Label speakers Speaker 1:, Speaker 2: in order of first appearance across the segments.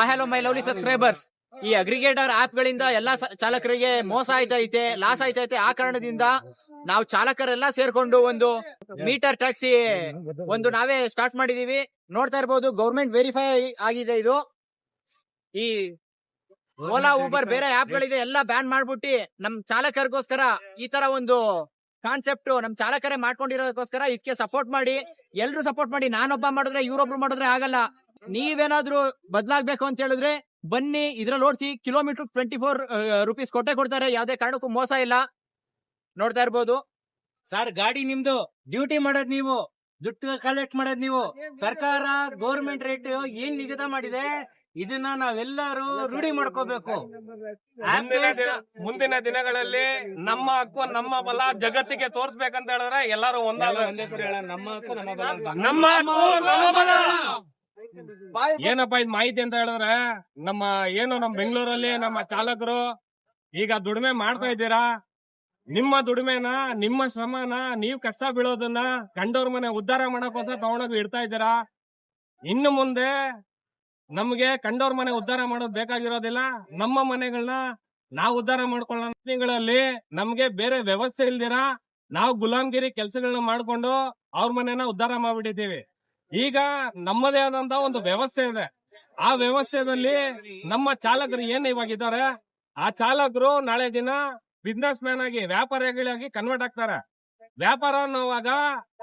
Speaker 1: I hello my lovely subscribers. ಈ aggregator app ಗಳಿಂದ ಎಲ್ಲಾ ಚಾಲಕರಿಗೆ ಮೋಸ ಆಯ್ತೈತೆ, ಲಾಸ್ ಆಯ್ತೈತೆ. ಆ ಕಾರಣದಿಂದ ನಾವು ಚಾಲಕರೆಲ್ಲ ಸೇರ್ಕೊಂಡು ಒಂದು ಮೀಟರ್ ಟ್ಯಾಕ್ಸಿ ಒಂದು ನಾವೇ ಸ್ಟಾರ್ಟ್ ಮಾಡಿದೀವಿ. ನೋಡ್ತಾ ಇರ್ಬೋದು, ಗೌರ್ಮೆಂಟ್ ವೆರಿಫೈ ಆಗಿದೆ ಇದು. ಈ ಓಲಾ, ಊಬರ್ ಬೇರೆ ಆಪ್ ಗಳಿದೆ ಎಲ್ಲ ಬ್ಯಾನ್ ಮಾಡ್ಬಿಟ್ಟು ನಮ್ ಚಾಲಕರಿಗೋಸ್ಕರ ಈ ತರ ಒಂದು ಕಾನ್ಸೆಪ್ಟ್ ನಮ್ ಚಾಲಕರೇ ಮಾಡ್ಕೊಂಡಿರೋದಕ್ಕೋಸ್ಕರ ಇದಕ್ಕೆ ಸಪೋರ್ಟ್ ಮಾಡಿ, ಎಲ್ರು ಸಪೋರ್ಟ್ ಮಾಡಿ. ನಾನೊಬ್ಬ ಮಾಡಿದ್ರೆ ಇವ್ರೊಬ್ರು ಮಾಡಿದ್ರೆ ಆಗಲ್ಲ. ನೀವೇನಾದ್ರೂ ಬದಲಾಗ್ಬೇಕು ಅಂತ ಹೇಳಿದ್ರೆ ಬನ್ನಿ, ಇದ್ರಲ್ಲಿ ಓಡಿಸಿ. ಕಿಲೋಮೀಟರ್ 24 ರೂಪೀಸ್ ಕೊಡ್ತಾರೆ. ಯಾವ್ದೇ ಕಾರಣಕ್ಕೂ ಮೋಸ ಇಲ್ಲ. ನೋಡ್ತಾ ಇರ್ಬೋದು
Speaker 2: ಸರ್, ಗಾಡಿ ನಿಮ್ದು, ಡ್ಯೂಟಿ ಮಾಡೋದ್ ನೀವು, ದುಡ್ಡು ಕಲೆಕ್ಟ್ ಮಾಡೋದ್ ನೀವು. ಸರ್ಕಾರ ಗೌರ್ಮೆಂಟ್ ರೇಟ್ ಏನ್ ನಿಗದಿ ಮಾಡಿದೆ ಇದನ್ನ ನಾವೆಲ್ಲರೂ ರೂಢಿ ಮಾಡ್ಕೋಬೇಕು.
Speaker 3: ಮುಂದಿನ ದಿನಗಳಲ್ಲಿ ನಮ್ಮ ಹಕ್ಕು ನಮ್ಮ ಬಲ ಜಗತ್ತಿಗೆ ತೋರ್ಸ್ಬೇಕಂತ ಹೇಳಿದ್ರೆ ಎಲ್ಲರೂ ಒಂದೇ ಸರಿ ಹೇಳ, ನಮ್ಮ ಹಕ್ಕು ನಮ್ಮ ಬಲ ಅಂತ. ನಮ್ಮ ಹಕ್ಕು ನಮ್ಮ ಬಲ. ಏನಪ್ಪಾ ಇದು ಮಾಹಿತಿ ಅಂತ ಹೇಳಿದ್ರೆ, ನಮ್ಮ ಬೆಂಗಳೂರಲ್ಲಿ ನಮ್ಮ ಚಾಲಕರು ಈಗ ದುಡಿಮೆ ಮಾಡ್ತಾ ಇದ್ದೀರಾ. ನಿಮ್ಮ ದುಡಿಮೆನ, ನಿಮ್ಮ ಶ್ರಮನ, ನೀವ್ ಕಷ್ಟ ಬೀಳೋದನ್ನ ಕಂಡವ್ರ ಮನೆ ಉದ್ಧಾರ ಮಾಡಕ್ಕೋಸ್ಕರ ತಗೊಂಡೋಗಿ ಇಡ್ತಾ ಇದ್ದೀರಾ. ಇನ್ನು ಮುಂದೆ ನಮ್ಗೆ ಕಂಡವ್ರ ಮನೆ ಉದ್ಧಾರ ಮಾಡೋದು ಬೇಕಾಗಿರೋದಿಲ್ಲ. ನಮ್ಮ ಮನೆಗಳನ್ನ ನಾವು ಉದ್ಧಾರ ಮಾಡ್ಕೊಳ್ಳೋ ತಿಂಗಳಲ್ಲಿ ನಮ್ಗೆ ಬೇರೆ ವ್ಯವಸ್ಥೆ ಇಲ್ದಿರಾ ನಾವು ಗುಲಾಮ್ಗಿರಿ ಕೆಲಸಗಳನ್ನ ಮಾಡ್ಕೊಂಡು ಅವ್ರ ಮನೆನ ಉದ್ಧಾರ ಮಾಡ್ಬಿಟ್ಟಿದ್ದೀವಿ. ಈಗ ನಮ್ಮದೇ ಆದಂತ ಒಂದು ವ್ಯವಸ್ಥೆ ಇದೆ. ಆ ವ್ಯವಸ್ಥೆಯಲ್ಲಿ ನಮ್ಮ ಚಾಲಕರು ಏನ್ ಇವಾಗಿದ್ದಾರೆ, ಆ ಚಾಲಕರು ನಾಳೆ ದಿನ ಬಿಸ್ನೆಸ್ ಮ್ಯಾನ್ ಆಗಿ, ವ್ಯಾಪಾರಿಗಳಾಗಿ ಕನ್ವರ್ಟ್ ಆಗ್ತಾರೆ. ವ್ಯಾಪಾರ ಅನ್ನುವಾಗ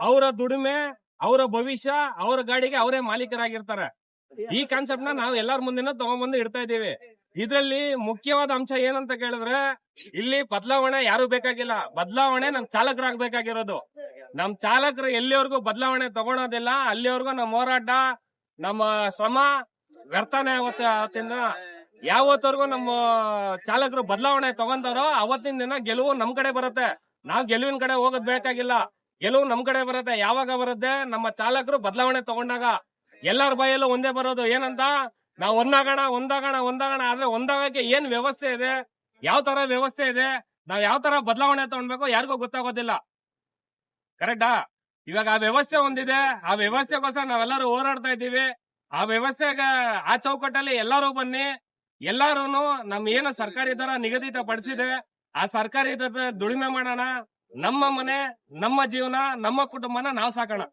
Speaker 3: ಅವರ ದುಡಿಮೆ, ಅವರ ಭವಿಷ್ಯ, ಅವರ ಗಾಡಿಗೆ ಅವರೇ ಮಾಲೀಕರಾಗಿರ್ತಾರೆ. ಈ ಕಾನ್ಸೆಪ್ಟ್ ನ ನಾವು ಎಲ್ಲಾರ ಮುಂದೆನೂ ತಗೊಂಡ್ಬಂದು ಇಡ್ತಾ ಇದೀವಿ. ಇದ್ರಲ್ಲಿ ಮುಖ್ಯವಾದ ಅಂಶ ಏನಂತ ಕೇಳಿದ್ರೆ, ಇಲ್ಲಿ ಬದಲಾವಣೆ ಯಾರು ಬೇಕಾಗಿಲ್ಲ. ಬದಲಾವಣೆ ನಮ್ ಚಾಲಕರಾಗಬೇಕಾಗಿರೋದು. ನಮ್ ಚಾಲಕರು ಎಲ್ಲಿವರೆಗೂ ಬದಲಾವಣೆ ತಗೊಳೋದಿಲ್ಲ, ಅಲ್ಲಿವರೆಗೂ ನಮ್ಮ ಹೋರಾಟ, ನಮ್ಮ ಶ್ರಮ ವ್ಯರ್ಥನೆ ಆವತ್ತಿಂದ. ಯಾವತ್ತವರೆಗೂ ನಮ್ಮ ಚಾಲಕರು ಬದಲಾವಣೆ ತಗೊಂತಾರೋ ಅವತ್ತಿನ ದಿನ ಗೆಲುವು ನಮ್ ಕಡೆ ಬರುತ್ತೆ. ನಾವ್ ಗೆಲುವಿನ ಕಡೆ ಹೋಗೋದ್ ಬೇಕಾಗಿಲ್ಲ, ಗೆಲುವು ನಮ್ ಕಡೆ ಬರುತ್ತೆ. ಯಾವಾಗ ಬರುತ್ತೆ? ನಮ್ಮ ಚಾಲಕರು ಬದಲಾವಣೆ ತಗೊಂಡಾಗ. ಎಲ್ಲಾರ ಬಾಯಲ್ಲೂ ಒಂದೇ ಬರೋದು ಏನಂತ, ನಾವು ಒಂದಾಗೋಣ. ಆದ್ರೆ ಒಂದಾಗಕ್ಕೆ ಏನ್ ವ್ಯವಸ್ಥೆ ಇದೆ, ಯಾವ ತರ ವ್ಯವಸ್ಥೆ ಇದೆ, ನಾವ್ ಯಾವ ತರ ಬದಲಾವಣೆ ತಗೊಂಡ್ಬೇಕು ಯಾರಿಗೂ ಗೊತ್ತಾಗೋದಿಲ್ಲ. ಕರೆಕ್ಟಾ? ಇವಾಗ ಆ ವ್ಯವಸ್ಥೆ ಒಂದಿದೆ, ಆ ವ್ಯವಸ್ಥೆಗೋಸ್ಕರ ನಾವೆಲ್ಲರೂ ಹೋರಾಡ್ತಾ ಇದ್ದೀವಿ. ಆ ವ್ಯವಸ್ಥೆಗೆ, ಆ ಚೌಕಟ್ಟಲ್ಲಿ ಎಲ್ಲರೂ ಬನ್ನಿ. ಎಲ್ಲಾರು ನಮ್ ಏನು ಸರ್ಕಾರಿ ದರ ನಿಗದಿತ ಪಡಿಸಿದೆ, ಆ ಸರ್ಕಾರಿ ದರ ದುಡಿಮೆ ಮಾಡೋಣ. ನಮ್ಮ ಮನೆ, ನಮ್ಮ ಜೀವನ, ನಮ್ಮ ಕುಟುಂಬನ ನಾವು ಸಾಕೋಣ.